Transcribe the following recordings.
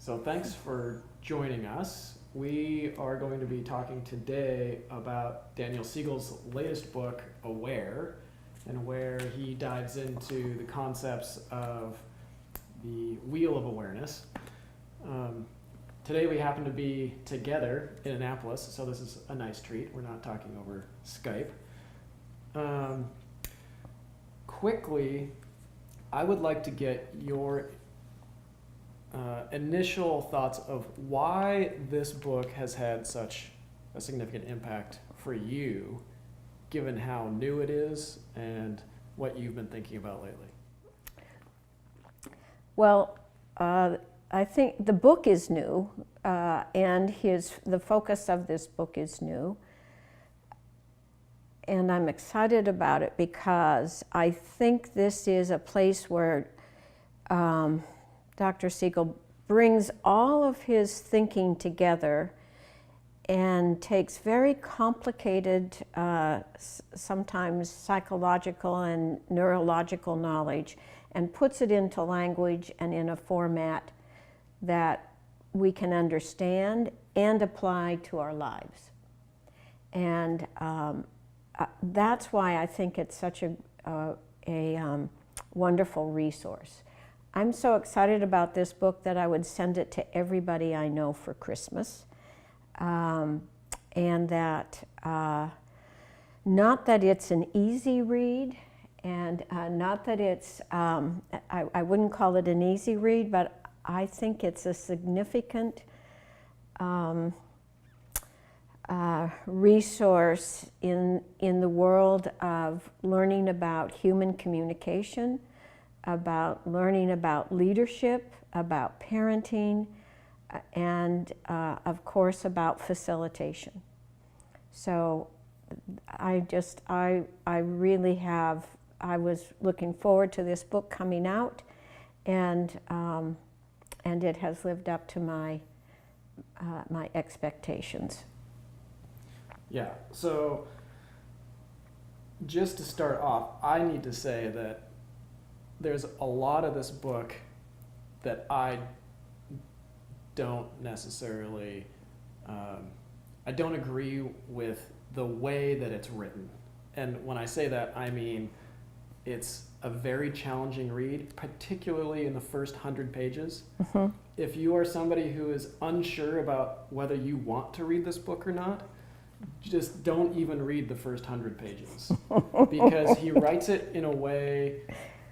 So thanks for joining us. We are going to be talking today about Daniel Siegel's latest book, Aware, and where he dives into the concepts of the wheel of awareness. Today we happen to be together in Annapolis, so this is a nice treat. We're not talking over Skype. Quickly, I would like to get your initial thoughts of why this book has had such a significant impact for you, given how new it is and what you've been thinking about lately. Well, I think the book is new, and the focus of this book is new. And I'm excited about it because I think this is a place where Dr. Siegel brings all of his thinking together and takes very complicated, sometimes psychological and neurological knowledge and puts it into language and in a format that we can understand and apply to our lives. And that's why I think it's such a wonderful resource. I'm so excited about this book that I would send it to everybody I know for Christmas. And that, not that it's an easy read, and not that it's, I wouldn't call it an easy read, but I think it's a significant resource in the world of learning about human communication, about learning about leadership, about parenting, and of course about facilitation. So I was looking forward to this book coming out, and it has lived up to my expectations. Yeah, so just to start off, I need to say that there's a lot of this book that I don't necessarily, I don't agree with the way that it's written. And when I say that, I mean it's a very challenging read, particularly in the first 100 pages. Mm-hmm. If you are somebody who is unsure about whether you want to read this book or not, just don't even read the first 100 pages because he writes it in a way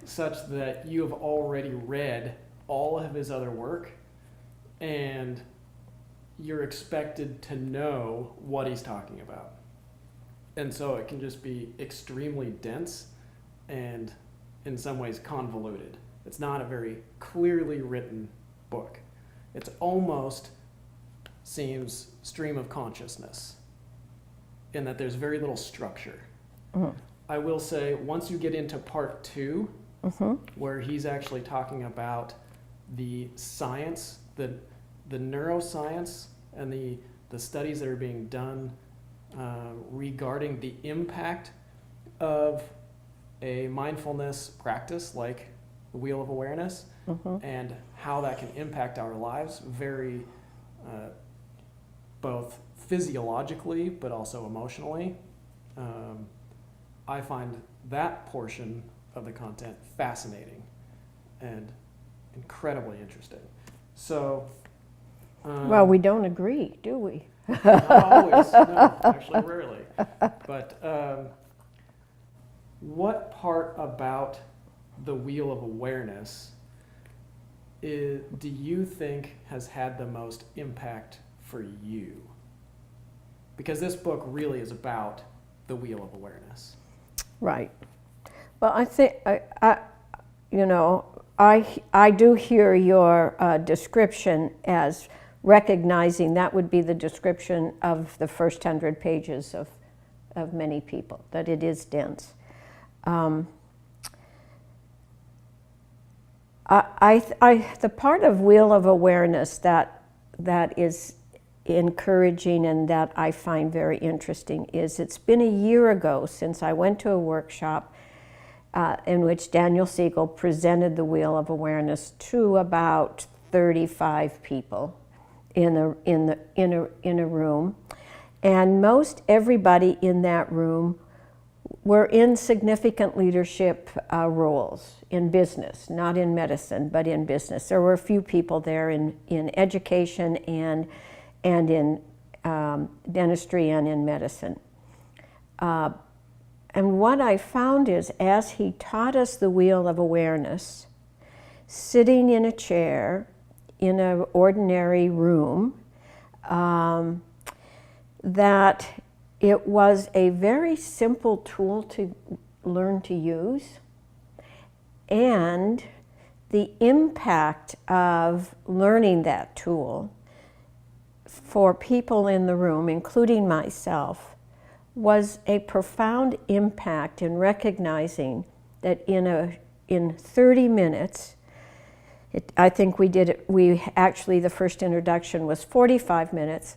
such that you have already read all of his other work and you're expected to know what he's talking about. And so it can just be extremely dense and in some ways convoluted. It's not a very clearly written book. It's almost seems stream of consciousness in that there's very little structure. Mm-hmm. I will say once you get into part 2, mm-hmm. where he's actually talking about the science, the neuroscience and the studies that are being done regarding the impact of a mindfulness practice like the Wheel of Awareness, mm-hmm. and how that can impact our lives very both physiologically but also emotionally. I find that portion of the content fascinating and incredibly interesting. So, well, we don't agree, do we? Not always, no, actually rarely. But what part about the Wheel of Awareness do you think has had the most impact for you? Because this book really is about the Wheel of Awareness. Right. Well, I think, I do hear your description as recognizing that would be the description of the first 100 pages of many people, that it is dense. The part of Wheel of Awareness that is encouraging and that I find very interesting is it's been a year ago since I went to a workshop in which Daniel Siegel presented the Wheel of Awareness to about 35 people in a room, and most everybody in that room were in significant leadership roles in business, not in medicine, but in business. There were a few people there in education and in dentistry and in medicine. And what I found is, as he taught us the wheel of awareness, sitting in a chair in an ordinary room, that it was a very simple tool to learn to use, and the impact of learning that tool for people in the room, including myself, was a profound impact in recognizing that in 30 minutes, I think we did it, the first introduction was 45 minutes.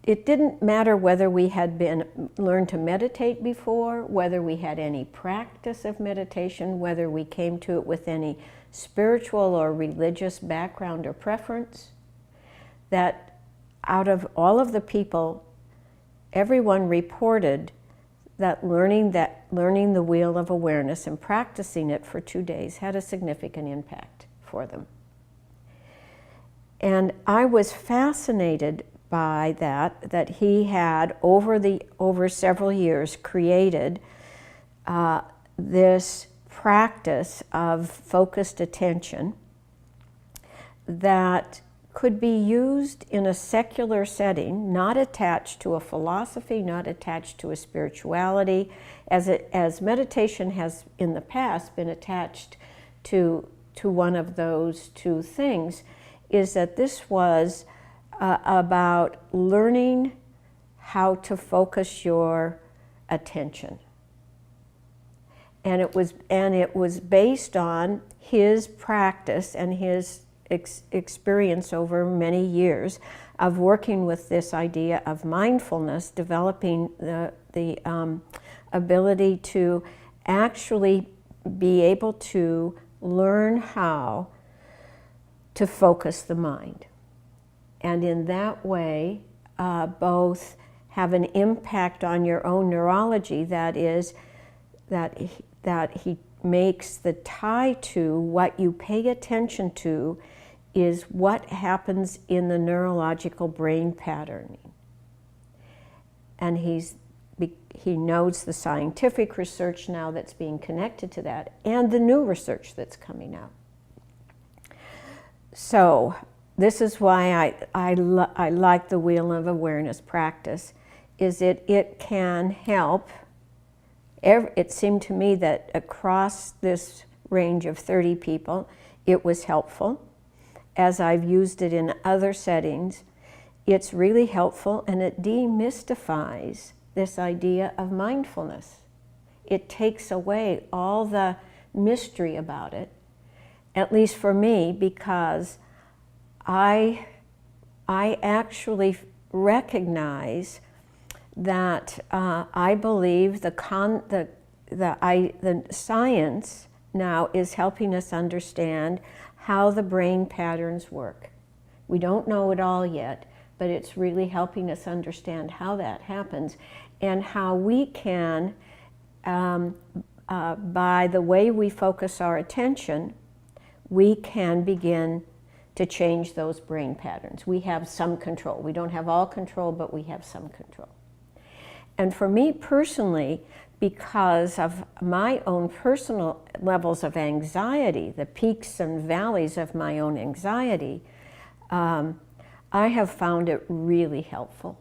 It didn't matter whether we had learned to meditate before, whether we had any practice of meditation, whether we came to it with any spiritual or religious background or preference, that out of all of the people, everyone reported that learning the wheel of awareness and practicing it for 2 days had a significant impact for them. And I was fascinated by that he had over several years created this practice of focused attention that could be used in a secular setting, not attached to a philosophy, not attached to a spirituality, as meditation has in the past been attached to one of those two things, is that this was about learning how to focus your attention. And it was based on his practice and his experience over many years of working with this idea of mindfulness, developing the ability to actually be able to learn how to focus the mind. And in that way, both have an impact on your own neurology, that is, that he makes the tie to what you pay attention to is what happens in the neurological brain patterning. And he knows the scientific research now that's being connected to that, and the new research that's coming out. So this is why I like the Wheel of Awareness practice, is it can help. It seemed to me that across this range of 30 people, it was helpful. As I've used it in other settings, it's really helpful, and it demystifies this idea of mindfulness. It takes away all the mystery about it, at least for me, because I actually recognize that I believe the science now is helping us understand how the brain patterns work. We don't know it all yet, but it's really helping us understand how that happens, and how we can, by the way we focus our attention, we can begin to change those brain patterns. We have some control. We don't have all control, but we have some control. And for me personally, because of my own personal levels of anxiety, the peaks and valleys of my own anxiety, I have found it really helpful.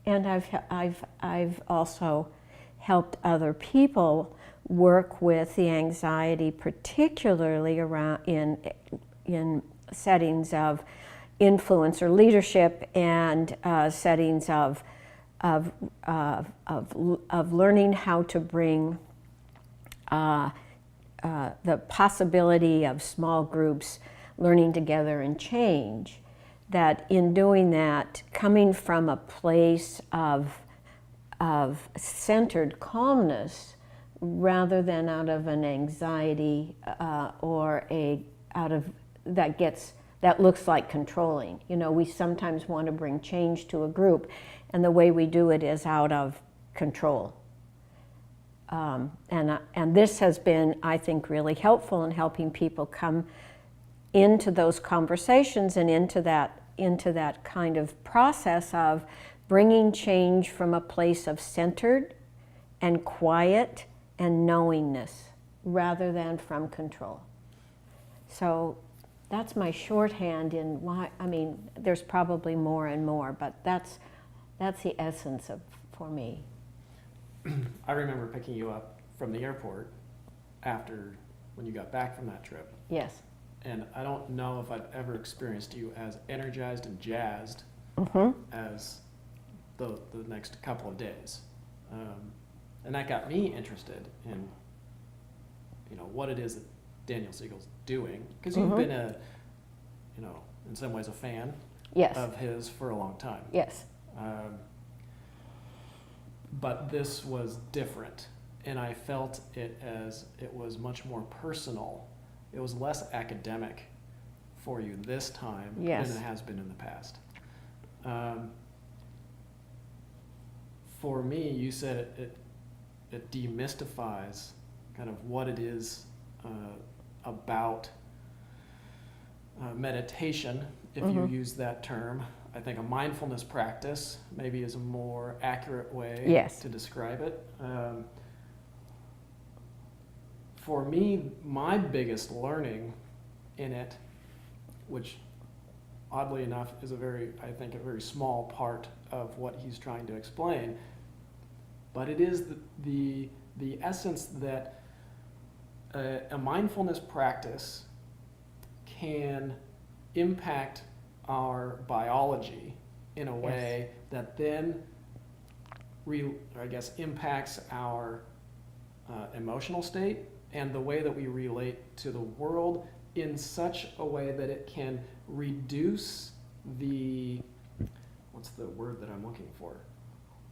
And I've also helped other people work with the anxiety, particularly around in settings of influence or leadership, and settings of learning how to bring the possibility of small groups learning together and change. That in doing that, coming from a place of centered calmness, rather than out of an anxiety or out of that looks like controlling. You know, we sometimes want to bring change to a group, and the way we do it is out of control. And this has been, I think, really helpful in helping people come into those conversations and into that kind of process of bringing change from a place of centered and quiet and knowingness rather than from control. So that's my shorthand in why, I mean, there's probably more and more, but that's the essence of, for me. I remember picking you up from the airport after, when you got back from that trip. Yes. And I don't know if I've ever experienced you as energized and jazzed as the next couple of days. And that got me interested in, you know, what it is that Daniel Siegel's doing. Because you've been a, you know, in some ways a fan of his for a long time. Yes. But this was different, and I felt it as it was much more personal. It was less academic for you this time than it has been in the past. For me, you said it demystifies kind of what it is about meditation, if you use that term. I think a mindfulness practice maybe is a more accurate way to describe it. For me, my biggest learning in it, which oddly enough is I think a very small part of what he's trying to explain, but it is the essence that a mindfulness practice can impact our biology in a way that then, impacts our emotional state and the way that we relate to the world in such a way that it can reduce what's the word that I'm looking for?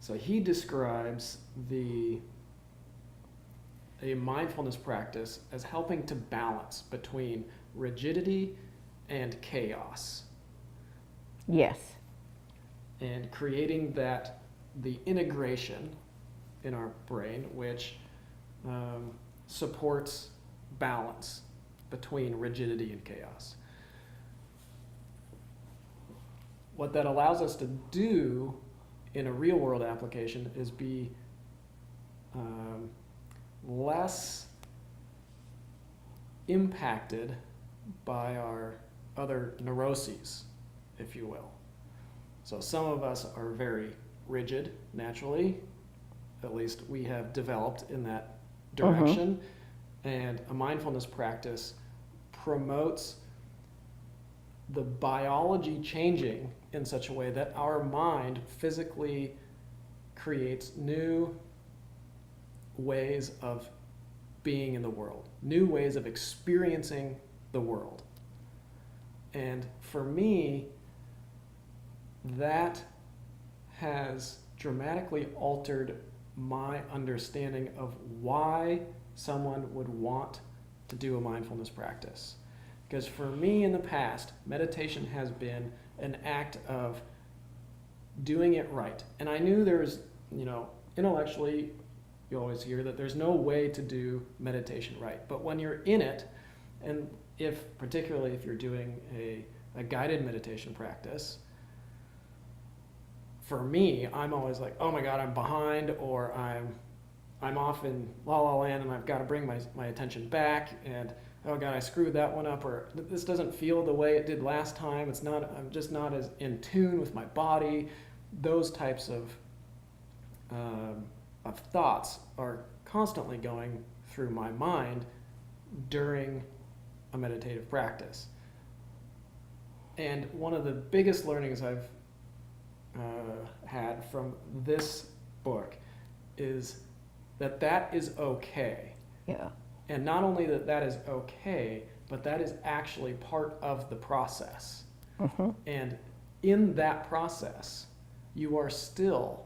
So he describes a mindfulness practice as helping to balance between rigidity and chaos. Yes. And creating the integration in our brain, which supports balance between rigidity and chaos. What that allows us to do in a real world application is be less impacted by our other neuroses, if you will. So some of us are very rigid naturally, at least we have developed in that direction, and a mindfulness practice promotes the biology changing in such a way that our mind physically creates new ways of being in the world, new ways of experiencing the world. And for me, that has dramatically altered my understanding of why someone would want to do a mindfulness practice. Because for me in the past, meditation has been an act of doing it right. And I knew there was, intellectually, you always hear that there's no way to do meditation right. But when you're in it, and particularly if you're doing a guided meditation practice, for me, I'm always like, oh my God, I'm behind, or I'm off in la la land and I've got to bring my attention back, and oh God, I screwed that one up, or this doesn't feel the way it did last time. I'm just not as in tune with my body. Those types of thoughts are constantly going through my mind during a meditative practice. And one of the biggest learnings I've had from this book is that is okay. Yeah. And not only that is okay, but that is actually part of the process. And in that process, you are still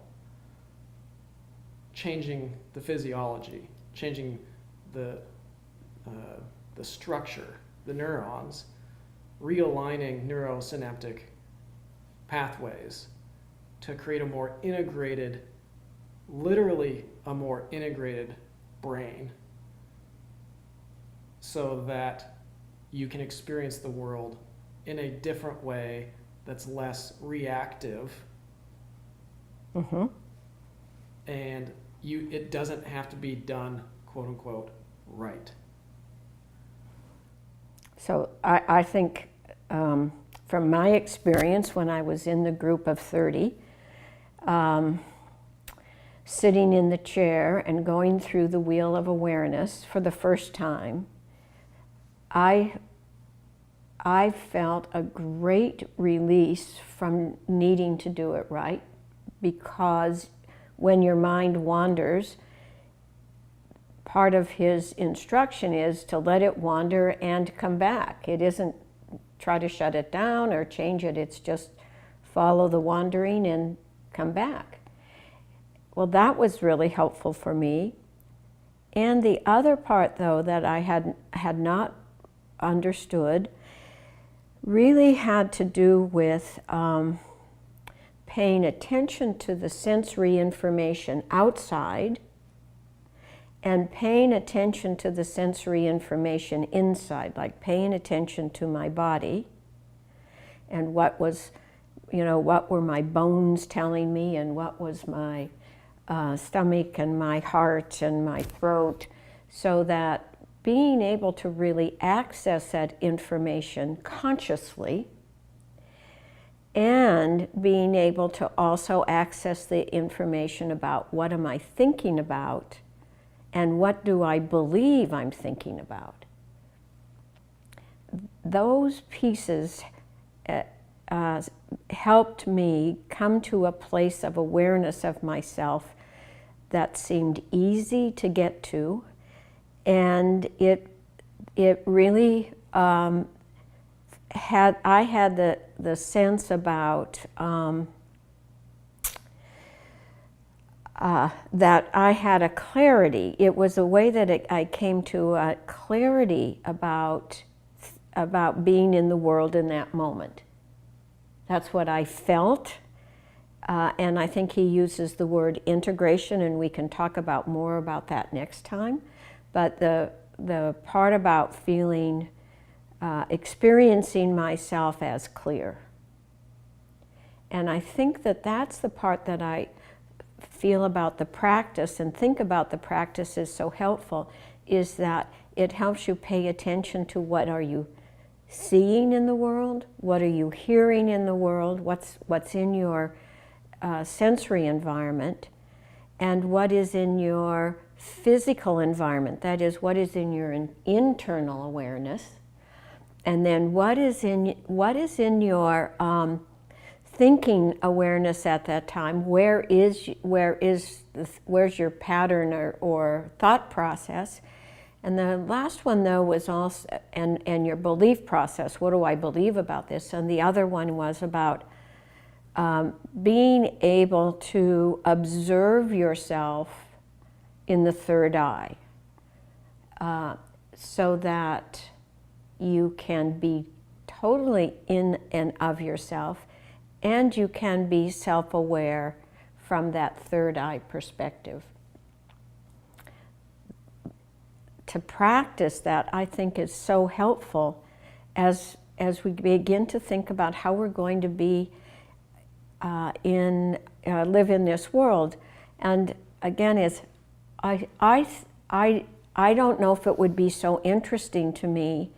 changing the physiology, changing the structure, the neurons, realigning neurosynaptic pathways to create a more integrated, literally a more integrated brain, so that you can experience the world in a different way that's less reactive. Mm-hmm. And it doesn't have to be done, quote unquote, right. So I think from my experience when I was in the group of 30, sitting in the chair and going through the wheel of awareness for the first time, I felt a great release from needing to do it right, because when your mind wanders, part of his instruction is to let it wander and come back. It isn't try to shut it down or change it, it's just follow the wandering and come back. Well, that was really helpful for me. And the other part, though, that I had not understood really had to do with paying attention to the sensory information outside and paying attention to the sensory information inside, like paying attention to my body and what were my bones telling me and what was my stomach and my heart and my throat, so that being able to really access that information consciously and being able to also access the information about what am I thinking about and what do I believe I'm thinking about. Those pieces helped me come to a place of awareness of myself that seemed easy to get to, and it really I had the sense about that I had a clarity. It was a way that I came to a clarity about being in the world in that moment. That's what I felt, and I think he uses the word integration, and we can talk about more about that next time. But the part about feeling, experiencing myself as clear. And I think that that's the part that I feel about the practice and think about the practice is so helpful, is that it helps you pay attention to what are you seeing in the world, what are you hearing in the world, what's in your sensory environment, and what is in your physical environment, that is, what is in your internal awareness, and then what is in your thinking awareness at that time. Where's your pattern or thought process? And the last one, though, was also and your belief process. What do I believe about this? And the other one was about being able to observe yourself in the third eye, so that you can be totally in and of yourself, and you can be self-aware from that third eye perspective. To practice that, I think, is so helpful as we begin to think about how we're going to be live in this world. And again, I don't know if it would be so interesting to me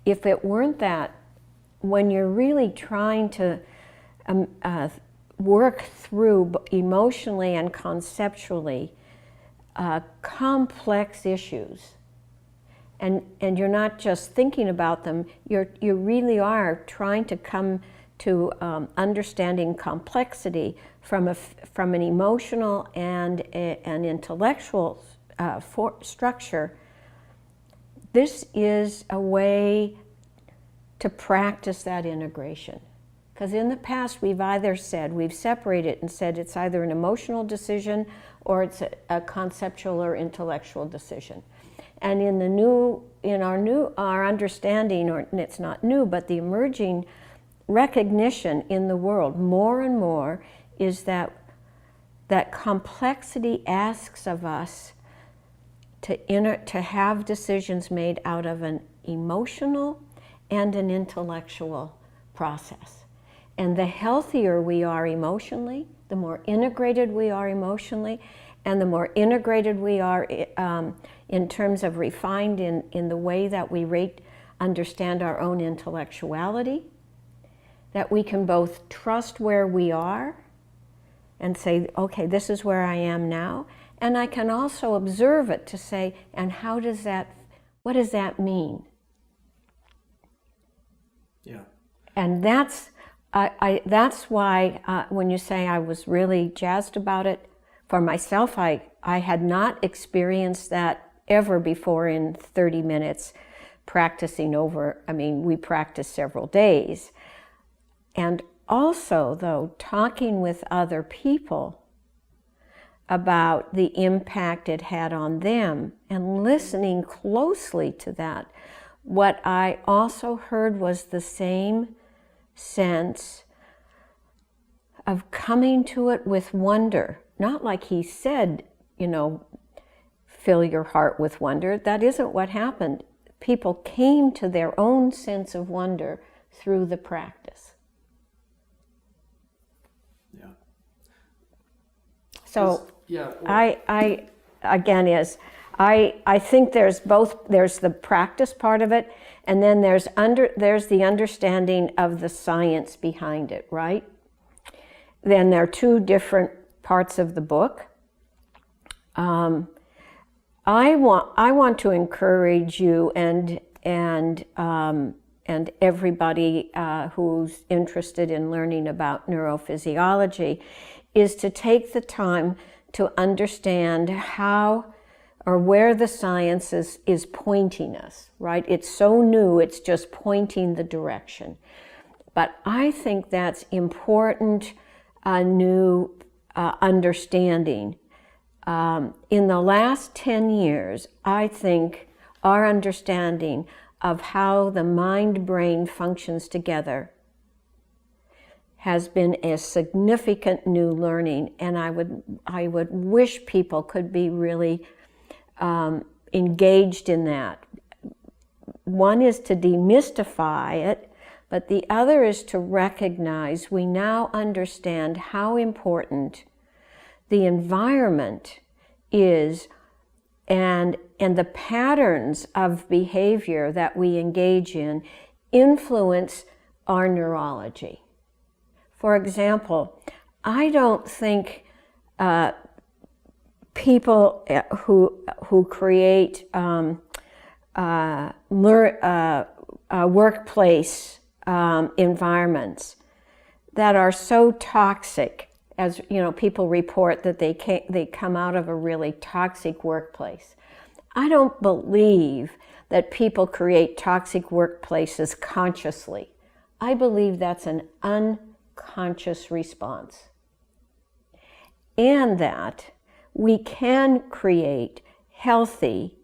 if it weren't that when you're really trying to work through emotionally and conceptually complex issues, and you're not just thinking about them, you really are trying to come to understanding complexity from an emotional and an intellectual structure. This is a way to practice that integration. Because in the past, we've separated and said it's either an emotional decision or it's a conceptual or intellectual decision. And in in our understanding, or it's not new, but the emerging recognition in the world more and more is that complexity asks of us to have decisions made out of an emotional and an intellectual process. And the healthier we are emotionally, the more integrated we are emotionally, and the more integrated we are in terms of refined in the way that we understand our own intellectuality, that we can both trust where we are and say, okay, this is where I am now, and I can also observe it to say, and what does that mean? Yeah. And that's why when you say I was really jazzed about it, for myself, I had not experienced that ever before in 30 minutes practicing over. I mean, we practiced several days. And also, though, talking with other people about the impact it had on them and listening closely to that, what I also heard was the same sense of coming to it with wonder. Not like he said, fill your heart with wonder. That isn't what happened. People came to their own sense of wonder through the practice. Yeah. So yeah, well, I think there's the practice part of it, and then there's the understanding of the science behind it, right? Then there are two different parts of the book. I want to encourage you and everybody who's interested in learning about neurophysiology is to take the time to understand how or where the science is pointing us, right? It's so new, it's just pointing the direction. But I think that's important, new understanding. In the last 10 years, I think our understanding of how the mind-brain functions together has been a significant new learning, and I would wish people could be really engaged in that. One is to demystify it, but the other is to recognize we now understand how important the environment is and the patterns of behavior that we engage in influence our neurology. For example, I don't think people who create workplace environments that are so toxic, as people report that they come out of a really toxic workplace. I don't believe that people create toxic workplaces consciously. I believe that's an unconscious response. And that we can create healthy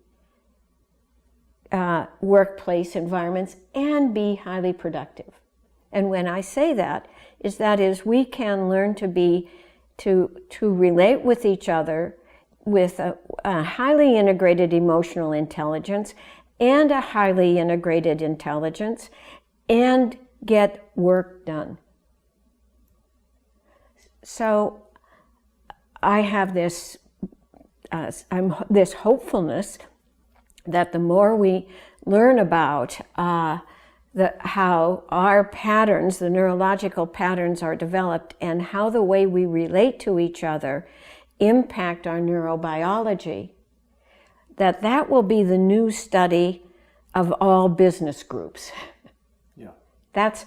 workplace environments and be highly productive. And when I say that is we can learn to relate with each other with a highly integrated emotional intelligence and a highly integrated intelligence and get work done. So I have this hopefulness that the more we learn about how our patterns, the neurological patterns are developed and how the way we relate to each other impact our neurobiology, that will be the new study of all business groups. Yeah. That's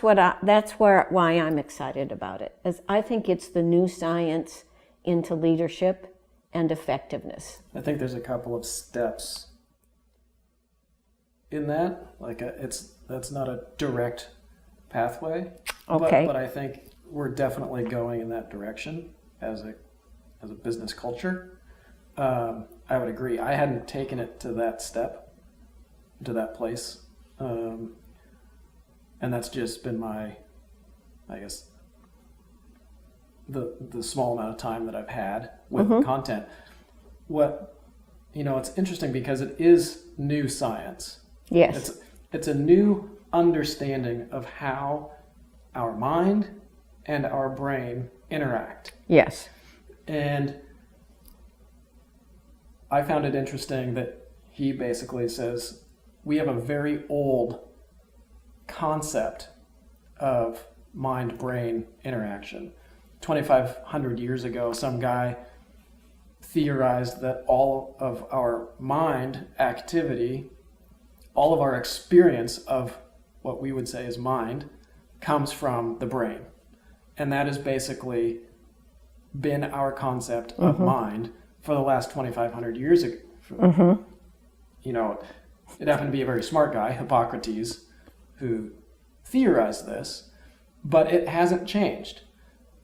why I'm excited about it. As I think it's the new science into leadership and effectiveness. I think there's a couple of steps in that. That's not a direct pathway. Okay. But I think we're definitely going in that direction as a business culture. I would agree. I hadn't taken it to that step to that place. And that's just been my, I guess, the small amount of time that I've had with the content. It's interesting because it is new science. Yes. It's a new understanding of how our mind and our brain interact. Yes. And I found it interesting that he basically says we have a very old concept of mind-brain interaction. 2,500 years ago, some guy theorized that all of our mind activity, all of our experience of what we would say is mind, comes from the brain. And that has basically been our concept of mind for the last 2,500 years ago. It happened to be a very smart guy, Hippocrates, who theorized this, but it hasn't changed.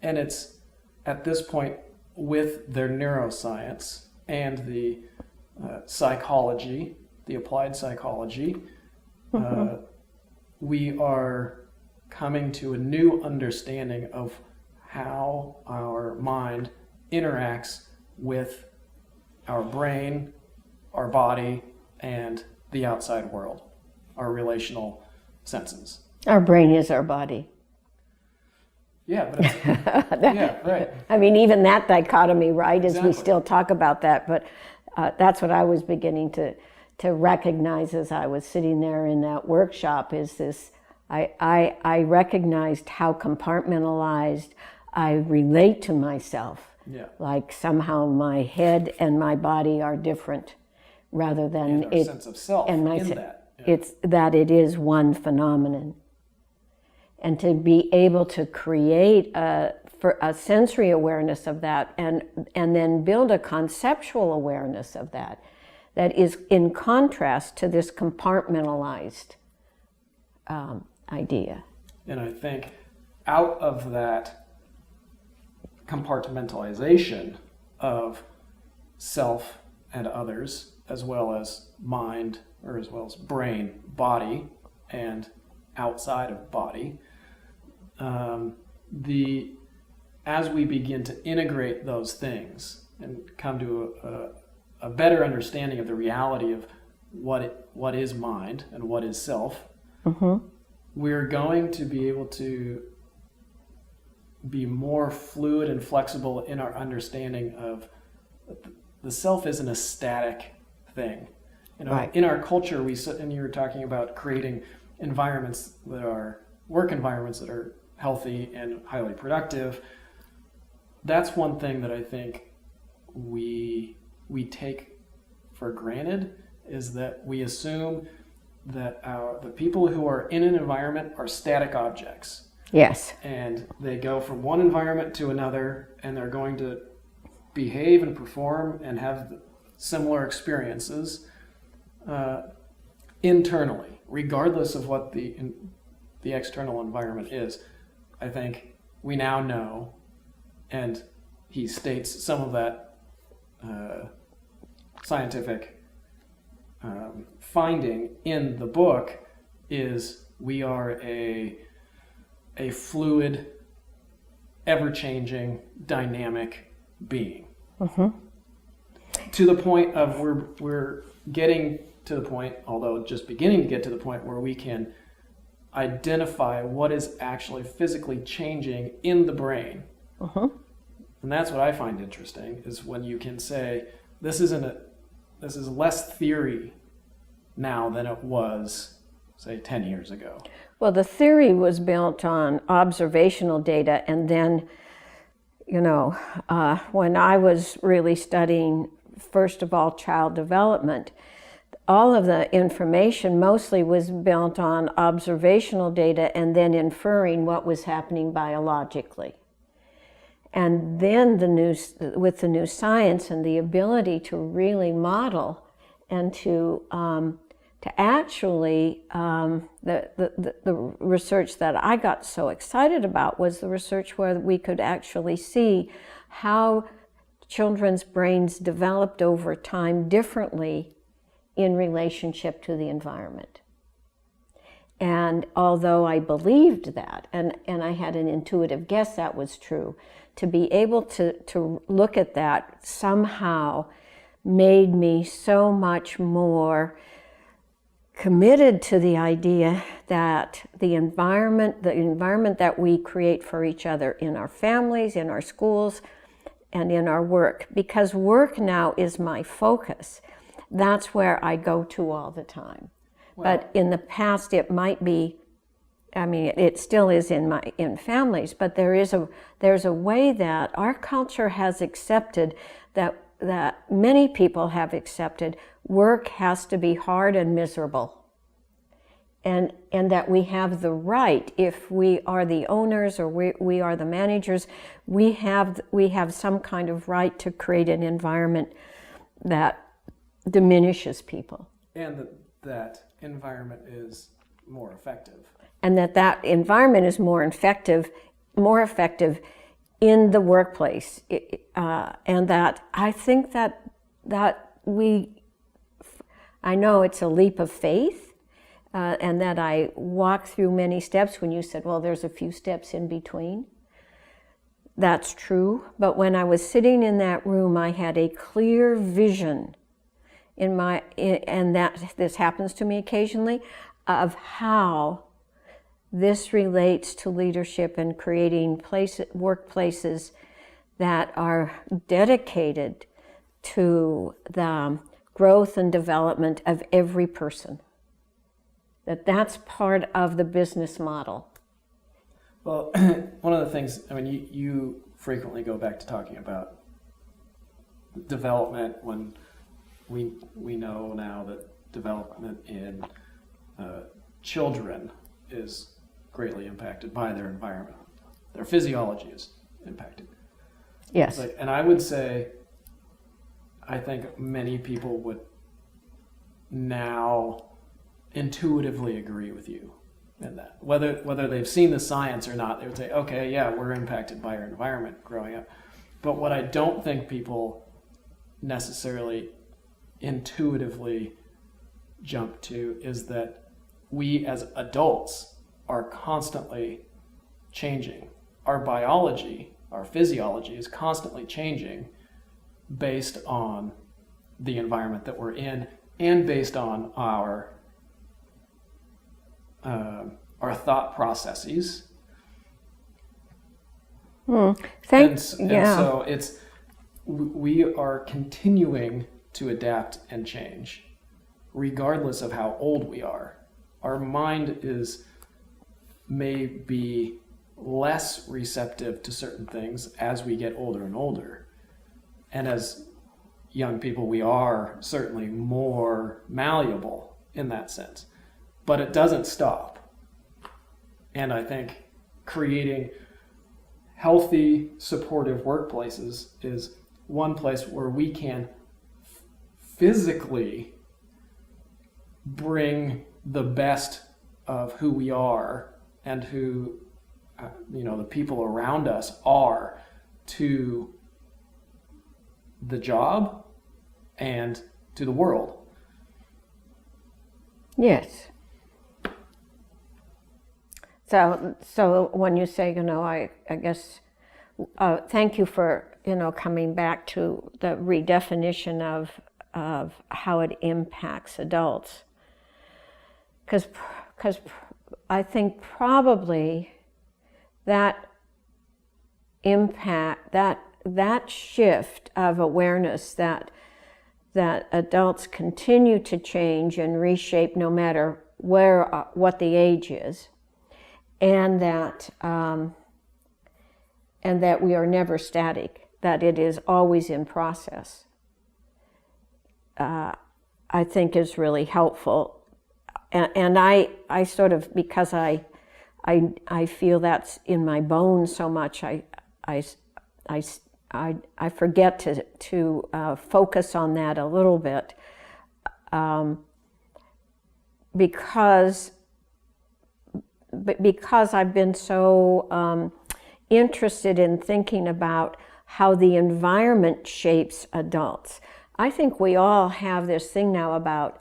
And it's at this point, with their neuroscience and the psychology, the applied psychology, we are coming to a new understanding of how our mind interacts with our brain, our body, and the outside world, our relational senses. Our brain is our body. Yeah, but yeah, right. I mean, even that dichotomy, right, as Exactly. we still talk about that, but that's what I was beginning to recognize as I was sitting there in that workshop is this, I recognized how compartmentalized I relate to myself. Yeah. Like somehow my head and my body are different rather than And our sense of self and in my that. Yeah. it's that it is one phenomenon. And to be able to create for a sensory awareness of that and then build a conceptual awareness of that is in contrast to this compartmentalized idea. And I think out of that compartmentalization of self and others, as well as mind, or as well as brain, body, and outside of body, as we begin to integrate those things and come to a better understanding of the reality of what is mind and what is self, we're going to be able to be more fluid and flexible in our understanding of the self isn't a static thing. Right. In our culture, and you were talking about creating environments that are work environments that are healthy and highly productive. That's one thing that I think we take for granted, is that we assume that the people who are in an environment are static objects. Yes. And they go from one environment to another, and they're going to behave and perform and have similar experiences internally, regardless of what the external environment is. I think we now know, and he states some of that scientific finding in the book, is we are a fluid, ever-changing, dynamic being. To the point of we're getting to the point, although just beginning to get to the point, where we can identify what is actually physically changing in the brain. And that's what I find interesting, is when you can say this is less theory now than it was, say, 10 years ago. Well, the theory was built on observational data, and then, when I was really studying, first of all, child development, all of the information mostly was built on observational data and then inferring what was happening biologically. And then with the new science and the ability to really model and to actually, the research that I got so excited about was the research where we could actually see how children's brains developed over time differently in relationship to the environment. And although I believed that, and I had an intuitive guess that was true, to be able to look at that somehow made me so much more committed to the idea that the environment that we create for each other in our families, in our schools, and in our work, because work now is my focus. That's where I go to all the time. But in the past, it might be, I mean, it still is in families, but there's a way that our culture has accepted, that many people have accepted, work has to be hard and miserable. And that we have the right, if we are the owners or we are the managers, we have some kind of right to create an environment that diminishes people. And that environment is more effective. And that environment is more effective in the workplace. And that I think that I know it's a leap of faith, and that I walked through many steps. When you said, well, there's a few steps in between, that's true. But when I was sitting in that room, I had a clear vision and that this happens to me occasionally, of how this relates to leadership and creating workplaces that are dedicated to the growth and development of every person. That's part of the business model. Well, one of the things, I mean, you frequently go back to talking about development when we know now that development in children is greatly impacted by their environment. Their physiology is impacted. Yes. And I would say, I think many people would now intuitively agree with you in that. Whether they've seen the science or not, they would say, okay, yeah, we're impacted by our environment growing up. But what I don't think people necessarily intuitively jump to is that we as adults are constantly changing. Our biology, our physiology is constantly changing based on the environment that we're in and based on our thought processes. And so we are continuing to adapt and change regardless of how old we are. Our mind may be less receptive to certain things as we get older and older. And as young people, we are certainly more malleable in that sense. But it doesn't stop. And I think creating healthy, supportive workplaces is one place where we can physically bring the best of who we are and who the people around us are to the job and to the world. Yes. So when you say, I guess, thank you for, coming back to the redefinition of how it impacts adults. Because I think probably that impact, that shift of awareness that adults continue to change and reshape no matter what the age is, and that we are never static, that it is always in process, I think is really helpful. And I sort of, because I feel that's in my bones so much, I forget to focus on that a little bit, because I've been so interested in thinking about how the environment shapes adults. I think we all have this thing now about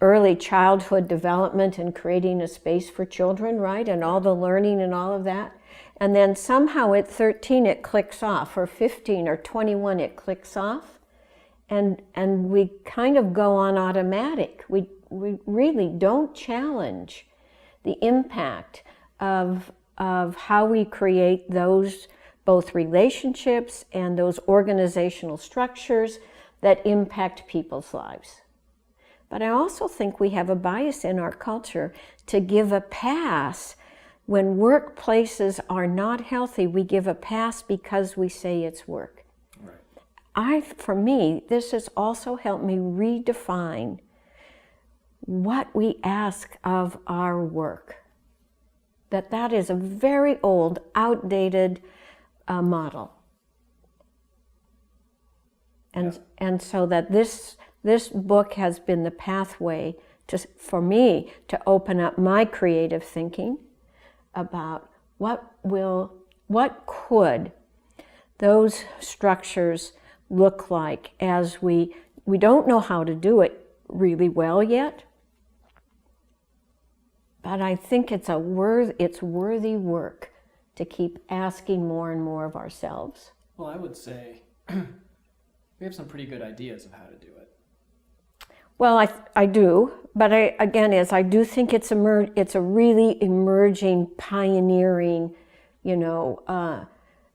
early childhood development and creating a space for children, right? And all the learning and all of that. And then somehow at 13 it clicks off, or 15 or 21 it clicks off. And we kind of go on automatic. We really don't challenge the impact of how we create those both relationships and those organizational structures that impact people's lives. But I also think we have a bias in our culture to give a pass. When workplaces are not healthy, we give a pass because we say it's work. Right. For me, this has also helped me redefine what we ask of our work. That is a very old, outdated model. And so that this book has been the pathway for me to open up my creative thinking about what could those structures look like as we don't know how to do it really well yet, but I think it's worthy work to keep asking more and more of ourselves. Well, I would say we have some pretty good ideas of how to do it. Well, I do, but I do think it's a really emerging, pioneering,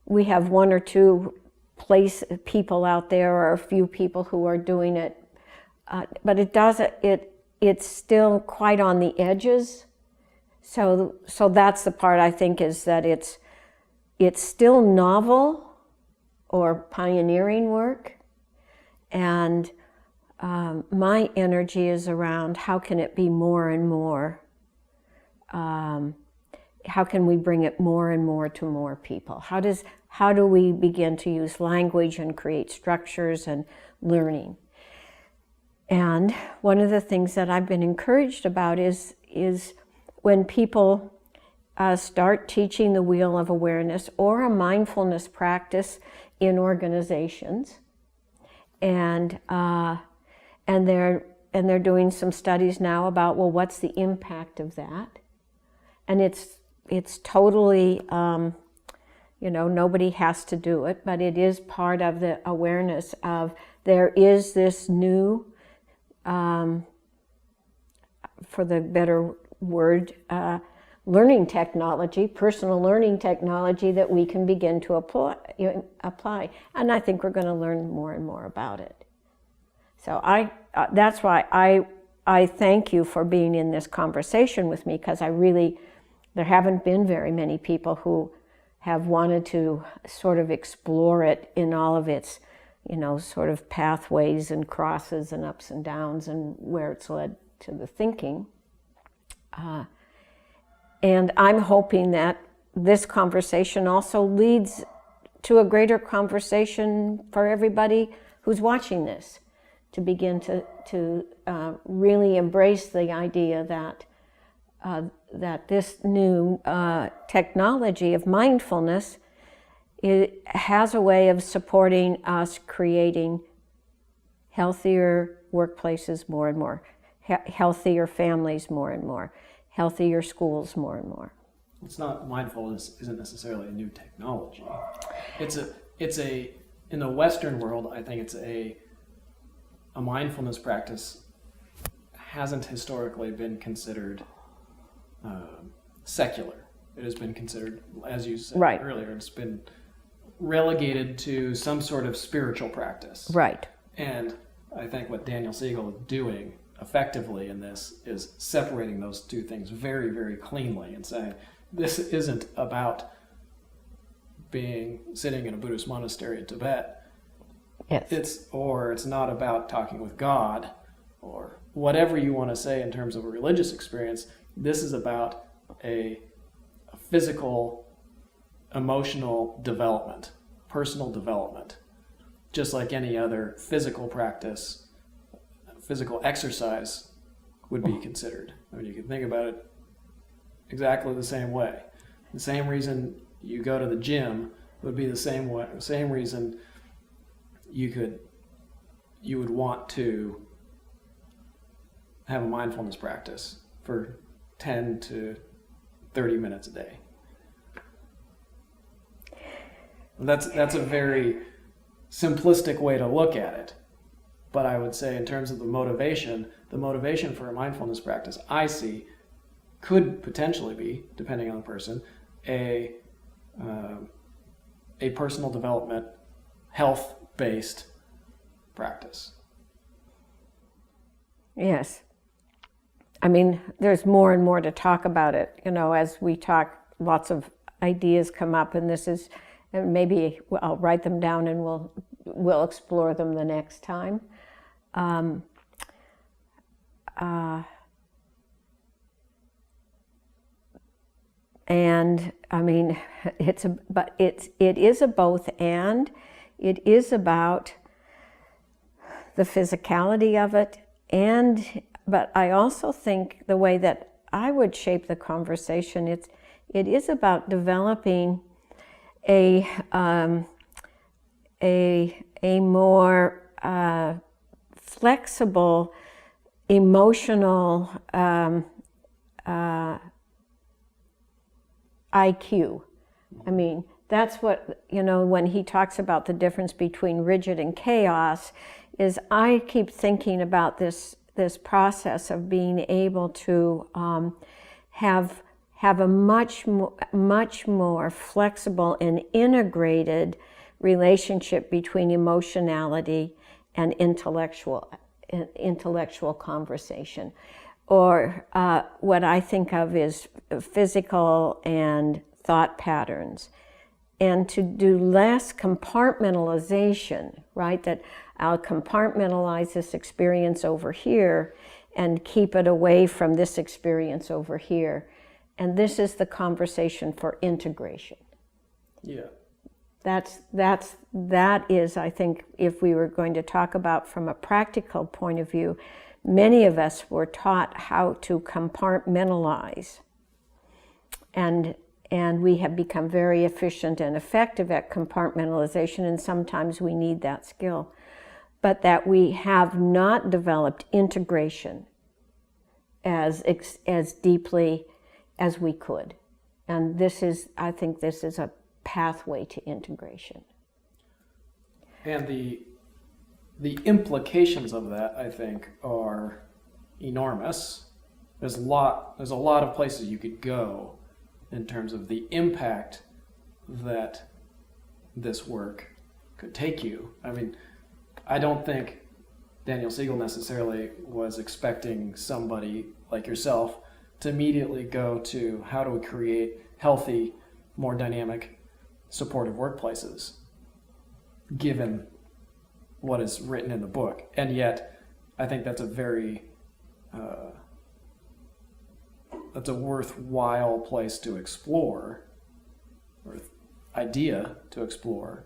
we have one or two people out there, or a few people who are doing it, but it's still quite on the edges. So that's the part I think, is that it's still novel or pioneering work, and my energy is around how can it be more and more. How can we bring it more and more to more people? How do we begin to use language and create structures and learning? And one of the things that I've been encouraged about is when people start teaching the wheel of awareness or a mindfulness practice in organizations, and they're doing some studies now about, well, what's the impact of that? And it's totally, nobody has to do it, but it is part of the awareness of there is this new, for the better word, learning technology, personal learning technology that we can begin to apply. And I think we're going to learn more and more about it. So that's why I thank you for being in this conversation with me, because there haven't been very many people who have wanted to sort of explore it in all of its, sort of pathways and crosses and ups and downs and where it's led to the thinking. And I'm hoping that this conversation also leads to a greater conversation for everybody who's watching this, to begin to really embrace the idea that this new technology of mindfulness has a way of supporting us creating healthier workplaces more and more, healthier families more and more, healthier schools more and more. Mindfulness isn't necessarily a new technology. In the Western world, I think it's a mindfulness practice hasn't historically been considered secular. It has been considered, as you said earlier, it's been relegated to some sort of spiritual practice. Right. And I think what Daniel Siegel is doing effectively in this is separating those two things very, very cleanly and saying, this isn't about sitting in a Buddhist monastery in Tibet. Yes. It's not about talking with God, or whatever you want to say in terms of a religious experience. This is about a physical, emotional development, personal development, just like any other physical practice, physical exercise would be considered. I mean, you can think about it exactly the same way. The same reason you go to the gym would be the same reason you would want to have a mindfulness practice for 10 to 30 minutes a day. That's a very simplistic way to look at it. But I would say in terms of the motivation for a mindfulness practice, I see, could potentially be, depending on the person, a personal development, health-based practice. Yes. I mean, there's more and more to talk about it. You know, as we talk, lots of ideas come up, and maybe I'll write them down and we'll explore them the next time. And I mean, it is a both and. It is about the physicality of it, but I also think the way that I would shape the conversation, it is about developing a more flexible emotional IQ. I mean, that's what, you know, when he talks about the difference between rigid and chaos, is I keep thinking about this process of being able to have a much more flexible and integrated relationship between emotionality and intellectual conversation. Or what I think of is physical and thought patterns. And to do less compartmentalization, right? That I'll compartmentalize this experience over here and keep it away from this experience over here. And this is the conversation for integration. Yeah. That is, I think, if we were going to talk about from a practical point of view, many of us were taught how to compartmentalize. And we have become very efficient and effective at compartmentalization, and sometimes we need that skill. But that we have not developed integration as deeply as we could. And I think this is a pathway to integration. And the implications of that, I think, are enormous. There's a lot of places you could go in terms of the impact that this work could take you. I mean, I don't think Daniel Siegel necessarily was expecting somebody like yourself to immediately go to how do we create healthy, more dynamic, supportive workplaces, given what is written in the book. And yet, I think that's a very that's a worthwhile place to explore, or idea to explore.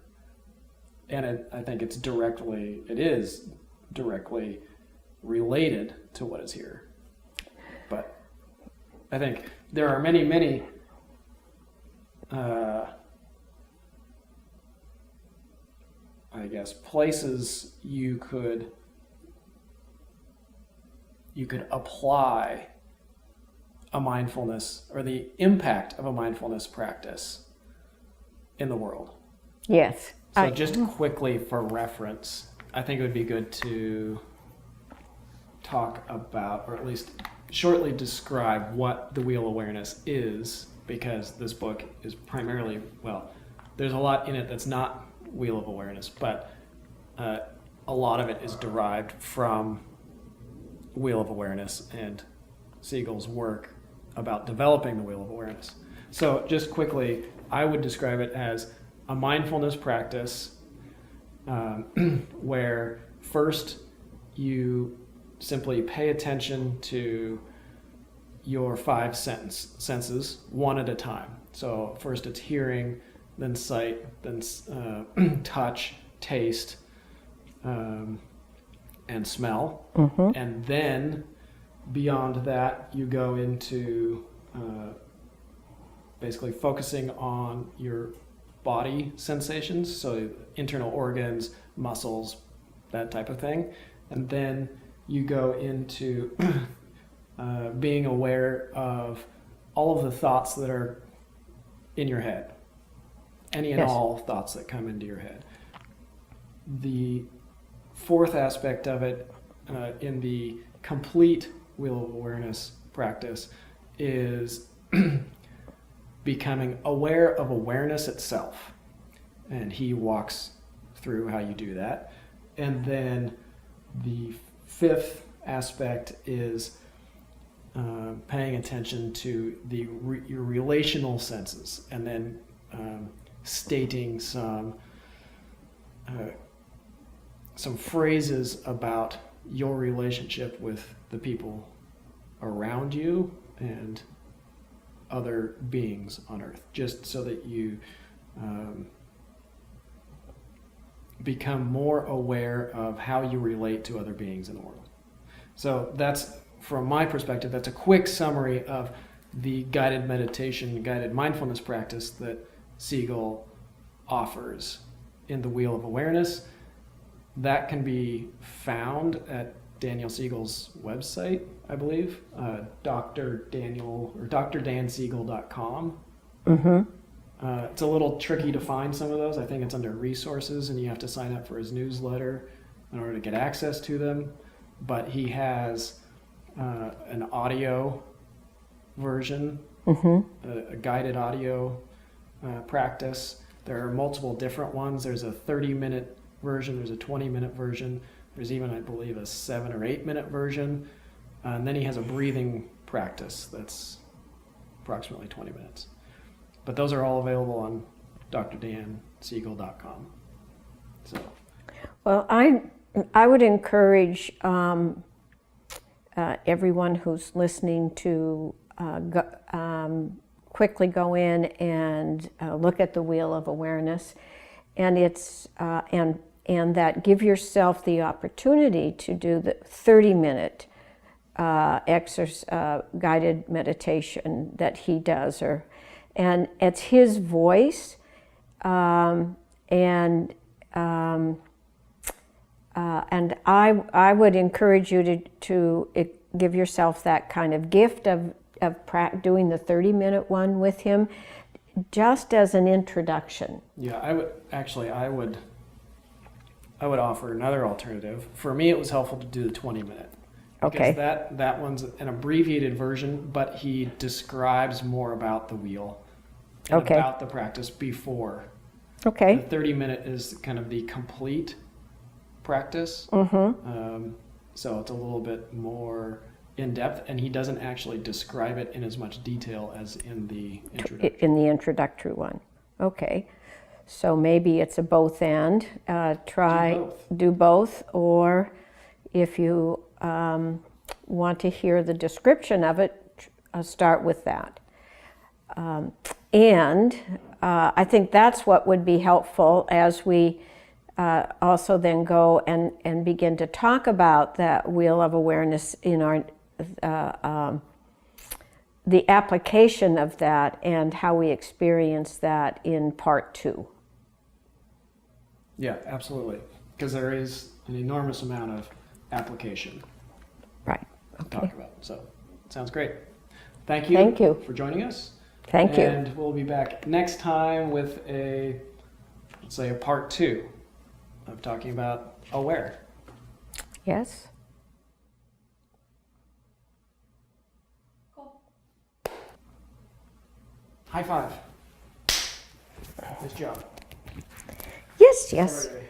And I think it is directly related to what is here. But I think there are many places you could apply a mindfulness, or the impact of a mindfulness practice in the world. Yes. So just quickly for reference, I think it would be good to talk about, or at least shortly describe, what the wheel awareness is, because this book is primarily, there's a lot in it that's not wheel of awareness, but a lot of it is derived from wheel of awareness and Siegel's work about developing the wheel of awareness. So just quickly, I would describe it as a mindfulness practice where first you simply pay attention to your five senses one at a time. So first it's hearing, then sight, then touch, taste, and smell. Mm-hmm. And then beyond that, you go into basically focusing on your body sensations, so internal organs, muscles, that type of thing. And then you go into being aware of all of the thoughts that are in your head, any and Yes. all thoughts that come into your head. The fourth aspect of it in the complete wheel of awareness practice is becoming aware of awareness itself. And he walks through how you do that. And then the fifth aspect is paying attention to your relational senses, and then stating some phrases about your relationship with the people around you and other beings on earth, just so that you become more aware of how you relate to other beings in the world. So that's, from my perspective, that's a quick summary of the guided meditation, guided mindfulness practice that Siegel offers in the Wheel of Awareness. That can be found at Daniel Siegel's website, I believe, drdansiegel.com. Mm-hmm. It's a little tricky to find some of those. I think it's under resources, and you have to sign up for his newsletter in order to get access to them. But he has an audio version, a guided audio practice. There are multiple different ones. There's a 30-minute version. There's a 20-minute version. There's even, I believe, a 7 or 8-minute version. And then he has a breathing practice that's approximately 20 minutes. But those are all available on drdansiegel.com. So, Well, I would encourage everyone who's listening to quickly go in and look at the Wheel of Awareness, and it's and that give yourself the opportunity to do the 30-minute guided meditation that he does, and it's his voice, and I would encourage you to give yourself that kind of gift of doing the 30-minute one with him, just as an introduction. yeah, I would offer another alternative. For me, it was helpful to do the 20-minute. Okay. Because that one's an abbreviated version, but he describes more about the wheel and Okay. about the practice before. Okay. The 30-minute is kind of the complete practice. So it's a little bit more in-depth, and he doesn't actually describe it in as much detail as in the introduction. In the introductory one. Okay. So maybe it's a both and. Do both, or if you want to hear the description of it, start with that. And I think that's what would be helpful as we also then go and begin to talk about that Wheel of Awareness in our the application of that and how we experience that in part 2. Yeah, absolutely. Because there is an enormous amount of application Right. to Okay. talk about. So, sounds great. Thank you. Thank you. For joining us. Thank you. And we'll be back next time with let's say a part 2 of talking about aware. Yes. High five. Nice job. Yes. Yes. Sorry.